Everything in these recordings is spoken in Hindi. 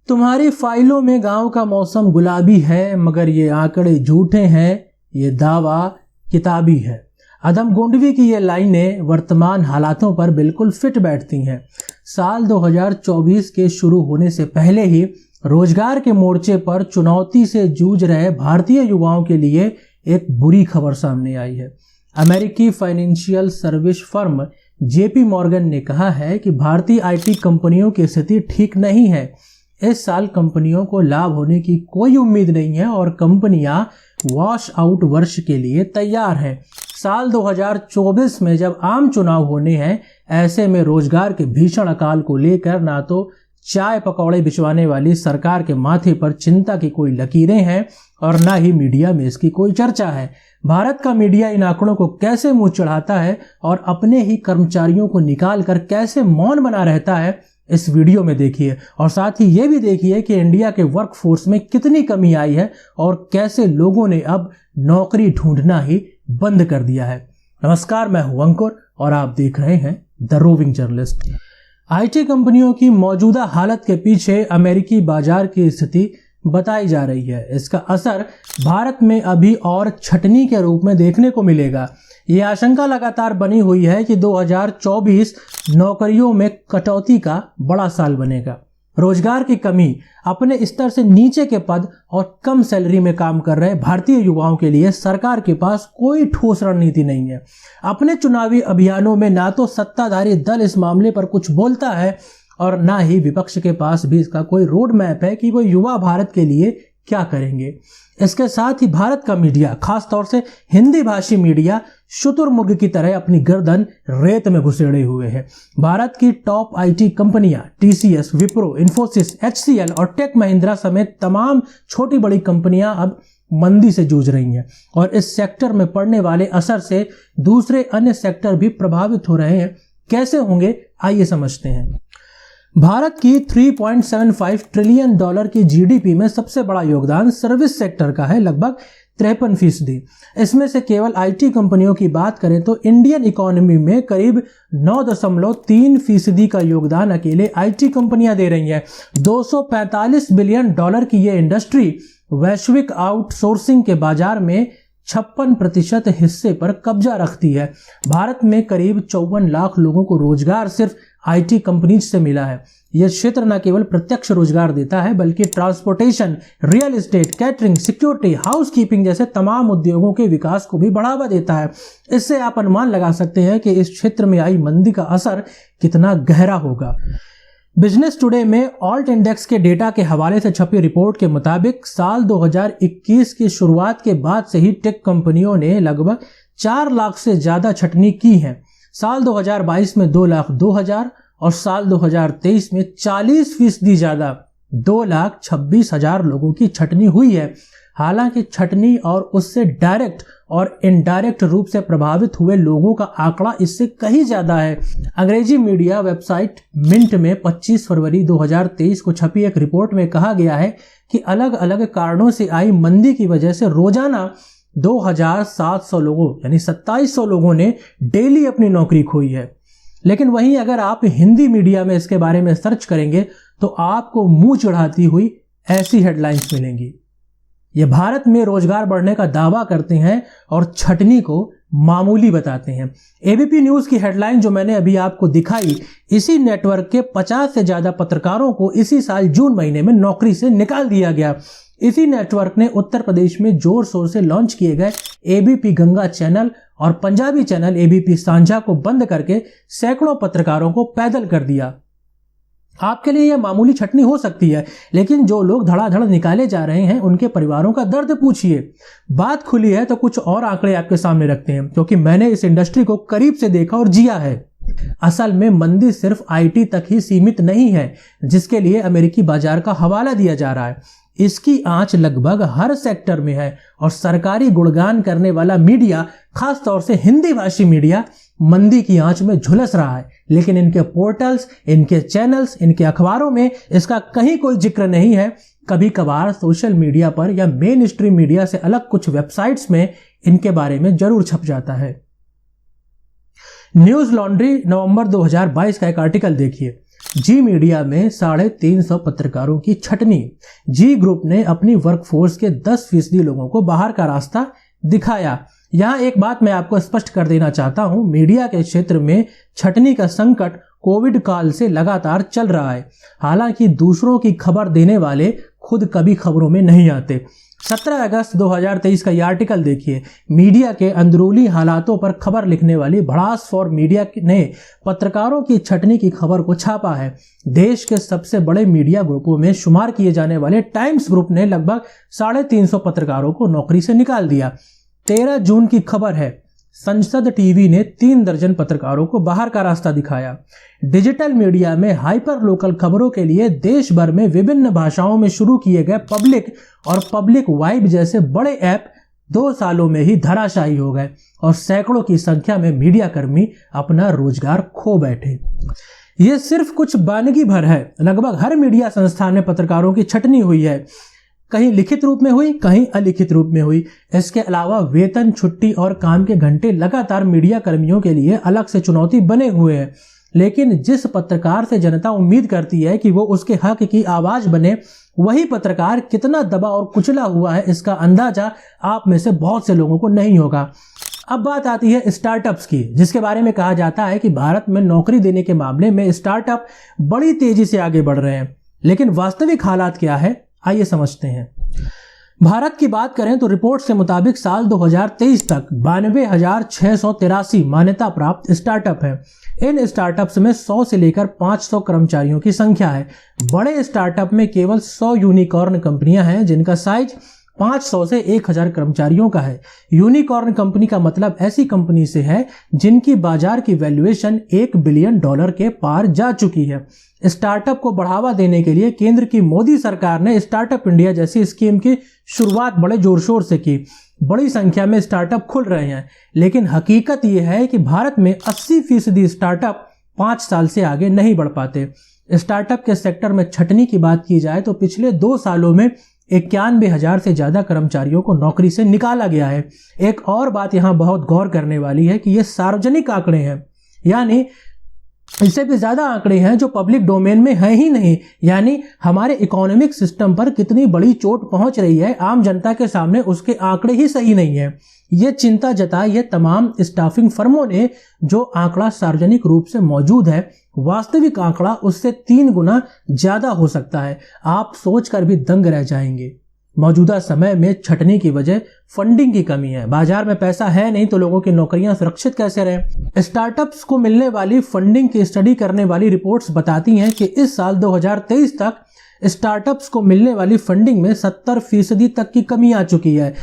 तुम्हारी फाइलों में गांव का मौसम गुलाबी है, मगर ये आंकड़े झूठे हैं, ये दावा किताबी है। अदम गोंडवी की ये लाइनें वर्तमान हालातों पर बिल्कुल फिट बैठती हैं। साल 2024 के शुरू होने से पहले ही रोजगार के मोर्चे पर चुनौती से जूझ रहे भारतीय युवाओं के लिए एक बुरी खबर सामने आई है। अमेरिकी financial service firm JP Morgan ने कहा है कि भारतीय आईटी कंपनियों की स्थिति ठीक नहीं है। इस साल कंपनियों को लाभ होने की कोई उम्मीद नहीं है और कंपनियां वॉश आउट वर्ष के लिए तैयार हैं। साल 2024 में जब आम चुनाव होने हैं, ऐसे में रोजगार के भीषण अकाल को लेकर ना तो चाय पकौड़े बिछवाने वाली सरकार के माथे पर चिंता की कोई लकीरें हैं और ना ही मीडिया में इसकी कोई चर्चा है। भारत का मीडिया इन आंकड़ों को कैसे मुंह चढ़ाता है और अपने ही कर्मचारियों को निकाल कर कैसे मौन बना रहता है, इस वीडियो में देखिए। और साथ ही ये भी देखिए कि इंडिया के वर्कफोर्स में कितनी कमी आई है और कैसे लोगों ने अब नौकरी ढूंढना ही बंद कर दिया है। नमस्कार, मैं हूं अंकुर और आप देख रहे हैं द रोविंग जर्नलिस्ट। आईटी कंपनियों की मौजूदा हालत के पीछे अमेरिकी बाजार की स्थिति बताई जा रही है। इसका असर भारत में अभी और छटनी के रूप में देखने को मिलेगा। ये आशंका लगातार बनी हुई है कि 2024 नौकरियों में कटौती का बड़ा साल बनेगा। रोजगार की कमी, अपने स्तर से नीचे के पद और कम सैलरी में काम कर रहे भारतीय युवाओं के लिए सरकार के पास कोई ठोस रणनीति नहीं है। अपने चुनावी अभियानों में ना तो सत्ताधारी दल इस मामले पर कुछ बोलता है और ना ही विपक्ष के पास भी इसका कोई रोड मैप है कि वो युवा भारत के लिए क्या करेंगे। इसके साथ ही भारत का मीडिया, खासतौर से हिंदी भाषी मीडिया, शुतुरमुर्ग की तरह अपनी गर्दन रेत में घुसेड़े हुए है। भारत की टॉप आईटी कंपनियां टीसीएस, विप्रो, इन्फोसिस, एचसीएल और टेक महिंद्रा समेत तमाम छोटी बड़ी कंपनियां अब मंदी से जूझ रही हैं और इस सेक्टर में पड़ने वाले असर से दूसरे अन्य सेक्टर भी प्रभावित हो रहे हैं। कैसे होंगे, आइए समझते हैं। भारत की 3.75 ट्रिलियन डॉलर की जीडीपी में सबसे बड़ा योगदान सर्विस सेक्टर का है, लगभग 53%। इसमें से केवल आईटी कंपनियों की बात करें तो इंडियन इकोनॉमी में करीब 9.3% का योगदान अकेले आईटी कंपनियां दे रही हैं। 245 बिलियन डॉलर की यह इंडस्ट्री वैश्विक आउटसोर्सिंग के बाजार में 56% हिस्से पर कब्जा रखती है। भारत में करीब 54 लाख लोगों को रोजगार सिर्फ आईटी कंपनीज से मिला है। यह क्षेत्र न केवल प्रत्यक्ष रोजगार देता है बल्कि transportation, real estate, catering, security, housekeeping जैसे तमाम उद्योगों के विकास को भी बढ़ावा देता है। इससे आप अनुमान लगा सकते हैं कि इस क्षेत्र में आई मंदी का असर कितना गहरा होगा। बिजनेस टुडे में ऑल्ट इंडेक्स के डेटा के हवाले से छपी रिपोर्ट के मुताबिक साल 2021 की शुरुआत के बाद से ही टेक कंपनियों ने लगभग 4 लाख से ज्यादा छटनी की है। साल 2022 में 2,02,000 और साल 2023 में 40% ज्यादा 2,26,000 लोगों की छटनी हुई है। हालांकि छटनी और उससे डायरेक्ट और इनडायरेक्ट रूप से प्रभावित हुए लोगों का आंकड़ा इससे कहीं ज्यादा है। अंग्रेजी मीडिया वेबसाइट मिंट में 25 फरवरी 2023 को छपी एक रिपोर्ट में कहा गया है कि अलग अलग कारणों से आई मंदी की वजह से रोजाना 2,700 लोगों यानी 2,700 लोगों ने डेली अपनी नौकरी खोई है। लेकिन वहीं अगर आप हिंदी मीडिया में इसके बारे में सर्च करेंगे तो आपको मुंह चढ़ाती हुई ऐसी हेडलाइंस मिलेंगी। ये भारत में रोजगार बढ़ने का दावा करते हैं और छटनी को मामूली बताते हैं। एबीपी न्यूज की हेडलाइन जो मैंने अभी आपको दिखाई, इसी नेटवर्क के 50 से ज्यादा पत्रकारों को इसी साल जून महीने में नौकरी से निकाल दिया गया। इसी नेटवर्क ने उत्तर प्रदेश में जोर शोर से लॉन्च किए गए एबीपी गंगा चैनल और पंजाबी चैनल एबीपी सांझा को बंद करके सैकड़ों पत्रकारों को पैदल कर दिया। आपके लिए यह मामूली छटनी हो सकती है, लेकिन जो लोग धड़ाधड़ निकाले जा रहे हैं उनके परिवारों का दर्द पूछिए। बात खुली है तो कुछ और आंकड़े आपके सामने रखते हैं, क्योंकि मैंने इस इंडस्ट्री को करीब से देखा और जिया है। असल में मंदी सिर्फ आईटी तक ही सीमित नहीं है, जिसके लिए अमेरिकी बाजार का हवाला दिया जा रहा है। इसकी आंच लगभग हर सेक्टर में है और सरकारी गुणगान करने वाला मीडिया, खासतौर से हिंदी भाषी मीडिया, मंदी की आंच में झुलस रहा है। लेकिन इनके पोर्टल्स, इनके चैनल्स, इनके अखबारों में इसका कहीं कोई जिक्र नहीं है। कभी कभार सोशल मीडिया पर या मेन स्ट्रीम मीडिया से अलग कुछ वेबसाइट्स में इनके बारे में जरूर छप जाता है। न्यूज लॉन्ड्री नवंबर 2022 का एक आर्टिकल देखिए। जी मीडिया में 350 पत्रकारों की छटनी। जी ग्रुप ने अपनी वर्कफोर्स के 10% लोगों को बाहर का रास्ता दिखाया। यहाँ एक बात मैं आपको स्पष्ट कर देना चाहता हूँ, मीडिया के क्षेत्र में छटनी का संकट कोविड काल से लगातार चल रहा है। हालांकि दूसरों की खबर देने वाले खुद कभी खबरों में नहीं आते। 17 अगस्त 2023 का यह आर्टिकल देखिए। मीडिया के अंदरूनी हालातों पर खबर लिखने वाली भड़ास फॉर मीडिया ने पत्रकारों की छटनी की खबर को छापा है। देश के सबसे बड़े मीडिया ग्रुपों में शुमार किए जाने वाले टाइम्स ग्रुप ने लगभग 350 पत्रकारों को नौकरी से निकाल दिया। 13 जून की खबर है, संसद टीवी ने 3 दर्जन पत्रकारों को बाहर का रास्ता दिखाया। डिजिटल मीडिया में हाइपर लोकल खबरों के लिए देश भर में विभिन्न भाषाओं में शुरू किए गए पब्लिक और पब्लिक वाइब जैसे बड़े ऐप 2 सालों में ही धराशायी हो गए और सैकड़ों की संख्या में मीडिया कर्मी अपना रोजगार खो बैठे। ये सिर्फ कुछ वानगी भर है। लगभग हर मीडिया संस्थान में पत्रकारों की छटनी हुई है। कहीं लिखित रूप में हुई, कहीं अलिखित रूप में हुई। इसके अलावा वेतन, छुट्टी और काम के घंटे लगातार मीडिया कर्मियों के लिए अलग से चुनौती बने हुए हैं। लेकिन जिस पत्रकार से जनता उम्मीद करती है कि वो उसके हक की आवाज बने, वही पत्रकार कितना दबा और कुचला हुआ है, इसका अंदाजा आप में से बहुत से लोगों को नहीं होगा। अब बात आती है स्टार्टअप्स की, जिसके बारे में कहा जाता है कि भारत में नौकरी देने के मामले में स्टार्टअप बड़ी तेजी से आगे बढ़ रहे हैं। लेकिन वास्तविक हालात क्या है, आइए समझते हैं। भारत की बात करें तो रिपोर्ट के मुताबिक साल 2023 तक 92,683 मान्यता प्राप्त स्टार्टअप हैं। इन स्टार्टअप्स में 100 से लेकर 500 कर्मचारियों की संख्या है। बड़े स्टार्टअप में केवल 100 यूनिकॉर्न कंपनियां हैं जिनका साइज 500 से 1000 कर्मचारियों का है। यूनिकॉर्न कंपनी का मतलब ऐसी कंपनी से है जिनकी बाजार की वैल्यूएशन $1 बिलियन के पार जा चुकी है। स्टार्टअप को बढ़ावा देने के लिए केंद्र की मोदी सरकार ने स्टार्टअप इंडिया जैसी स्कीम की शुरुआत बड़े जोर शोर से की। बड़ी संख्या में स्टार्टअप खुल रहे हैं, लेकिन हकीकत यह है कि भारत में 80% स्टार्टअप 5 साल से आगे नहीं बढ़ पाते। स्टार्टअप के सेक्टर में छटनी की बात की जाए तो पिछले 2 सालों में 91,000 से ज्यादा कर्मचारियों को नौकरी से निकाला गया है। एक और बात यहां बहुत गौर करने वाली है कि ये सार्वजनिक आंकड़े हैं, यानी इससे भी ज्यादा आंकड़े हैं जो पब्लिक डोमेन में है ही नहीं। यानी हमारे इकोनॉमिक सिस्टम पर कितनी बड़ी चोट पहुंच रही है आम जनता के सामने, उसके आंकड़े ही सही नहीं है। ये चिंता जताई है तमाम स्टाफिंग फर्मों ने। जो आंकड़ा सार्वजनिक रूप से मौजूद है, वास्तविक आंकड़ा उससे 3 गुना ज्यादा हो सकता है। आप सोचकर भी दंग रह जाएंगे। मौजूदा समय में छटनी की वजह फंडिंग की कमी है। बाजार में पैसा है नहीं तो लोगों की नौकरियां सुरक्षित कैसे रहें। स्टार्टअप्स को मिलने वाली फंडिंग की स्टडी करने वाली रिपोर्ट्स बताती हैं कि इस साल 2023 तक स्टार्टअप्स को मिलने वाली फंडिंग में 70% तक की कमी आ चुकी है।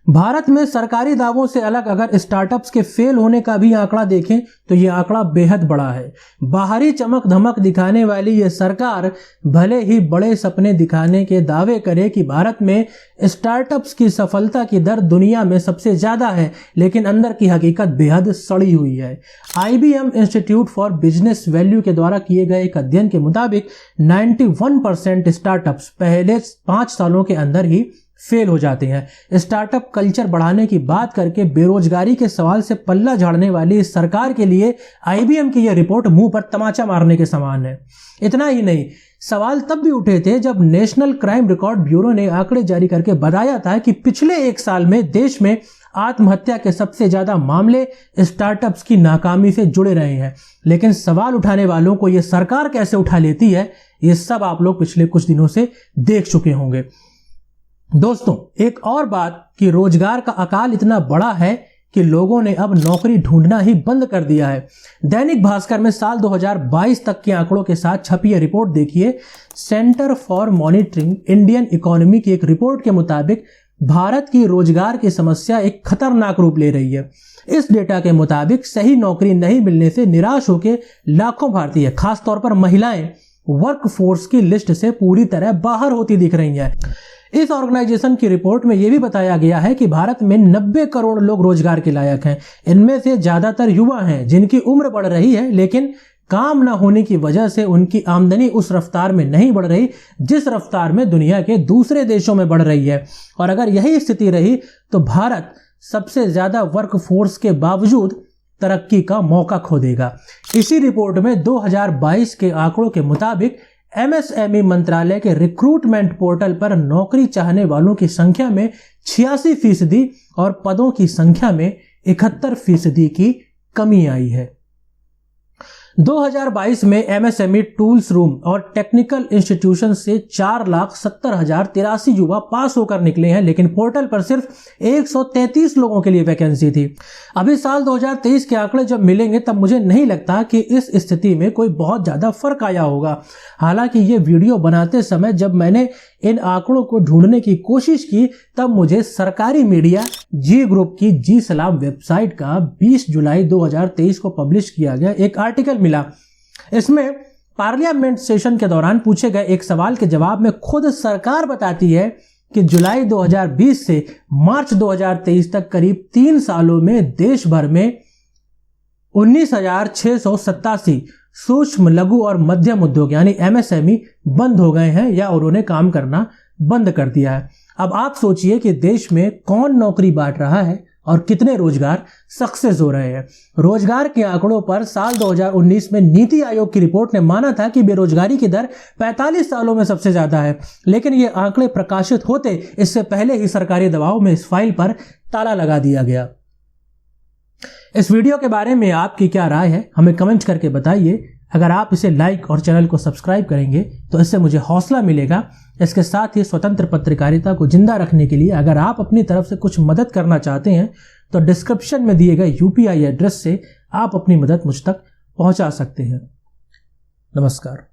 भारत में सरकारी दावों से अलग अगर स्टार्टअप्स के फेल होने का भी आंकड़ा देखें तो ये आंकड़ा बेहद बड़ा है। बाहरी चमक धमक दिखाने वाली ये सरकार भले ही बड़े सपने दिखाने के दावे करे कि भारत में स्टार्टअप्स की सफलता की दर दुनिया में सबसे ज्यादा है, लेकिन अंदर की हकीकत बेहद सड़ी हुई है। IBM institute for business value के द्वारा किए गए एक अध्ययन के मुताबिक 91% स्टार्टअप्स पहले 5 सालों के अंदर ही फेल हो जाते हैं। स्टार्टअप कल्चर बढ़ाने की बात करके बेरोजगारी के सवाल से पल्ला झाड़ने वाली इस सरकार के लिए IBM की यह रिपोर्ट मुंह पर तमाचा मारने के समान है। इतना ही नहीं, सवाल तब भी उठे थे जब नेशनल क्राइम रिकॉर्ड ब्यूरो ने आंकड़े जारी करके बताया था कि पिछले 1 साल में देश में आत्महत्या के सबसे ज्यादा मामले स्टार्टअप्स की नाकामी से जुड़े रहे हैं। लेकिन सवाल उठाने वालों को यह सरकार कैसे उठा लेती है, ये सब आप लोग पिछले कुछ दिनों से देख चुके होंगे। दोस्तों, एक और बात कि रोजगार का अकाल इतना बड़ा है कि लोगों ने अब नौकरी ढूंढना ही बंद कर दिया है। दैनिक भास्कर में साल 2022 तक के आंकड़ों के साथ छपी यह रिपोर्ट देखिए। Centre for monitoring Indian economy की एक रिपोर्ट के मुताबिक भारत की रोजगार की समस्या एक खतरनाक रूप ले रही है। इस डेटा के मुताबिक सही नौकरी नहीं मिलने से निराश होकर लाखों भारतीय, खासतौर पर महिलाएं, वर्कफोर्स की लिस्ट से पूरी तरह बाहर होती दिख रही हैं। इस ऑर्गेनाइजेशन की रिपोर्ट में यह भी बताया गया है कि भारत में 90 करोड़ लोग रोजगार के लायक हैं। इनमें से ज्यादातर युवा हैं जिनकी उम्र बढ़ रही है, लेकिन काम न होने की वजह से उनकी आमदनी उस रफ्तार में नहीं बढ़ रही जिस रफ्तार में दुनिया के दूसरे देशों में बढ़ रही है। और अगर यही स्थिति रही तो भारत सबसे ज्यादा वर्कफोर्स के बावजूद तरक्की का मौका खो देगा। इसी रिपोर्ट में 2022 के आंकड़ों के मुताबिक एमएसएमई मंत्रालय के रिक्रूटमेंट पोर्टल पर नौकरी चाहने वालों की संख्या में 86% और पदों की संख्या में 71% की कमी आई है। 2022 में एमएसएमई टूल्स रूम और टेक्निकल इंस्टीट्यूशन से 4,70,083 युवा पास होकर निकले हैं, लेकिन पोर्टल पर सिर्फ 133 लोगों के लिए वैकेंसी थी। अभी साल 2023 के आंकड़े जब मिलेंगे तब मुझे नहीं लगता कि इस स्थिति में कोई बहुत ज्यादा फर्क आया होगा। हालांकि ये वीडियो बनाते समय जब मैंने इन आंकड़ों को ढूंढने की कोशिश की तब मुझे सरकारी मीडिया जी ग्रुप की जी सलाम वेबसाइट का 20 जुलाई 2023 को पब्लिश किया गया एक आर्टिकल मिला। इसमें पार्लियामेंट सेशन के दौरान पूछे गए एक सवाल के जवाब में खुद सरकार बताती है कि जुलाई 2020 से मार्च 2023 तक करीब 3 सालों में देश भर में 19,687 सूक्ष्म लघु और मध्यम उद्योग यानी एमएसएमई बंद हो गए हैं या उन्होंने काम करना बंद कर दिया है। अब आप सोचिए कि देश में कौन नौकरी बांट रहा है और कितने रोजगार सक्सेस हो रहे हैं। रोजगार के आंकड़ों पर साल 2019 में नीति आयोग की रिपोर्ट ने माना था कि बेरोजगारी की दर 45 सालों में सबसे ज्यादा है, लेकिन ये आंकड़े प्रकाशित होते इससे पहले ही सरकारी दबाव में इस फाइल पर ताला लगा दिया गया। इस वीडियो के बारे में आपकी क्या राय है हमें कमेंट करके बताइए। अगर आप इसे लाइक और चैनल को सब्सक्राइब करेंगे तो इससे मुझे हौसला मिलेगा। इसके साथ ही स्वतंत्र पत्रकारिता को जिंदा रखने के लिए अगर आप अपनी तरफ से कुछ मदद करना चाहते हैं तो डिस्क्रिप्शन में दिए गए यूपीआई एड्रेस से आप अपनी मदद मुझ तक पहुंचा सकते हैं। नमस्कार।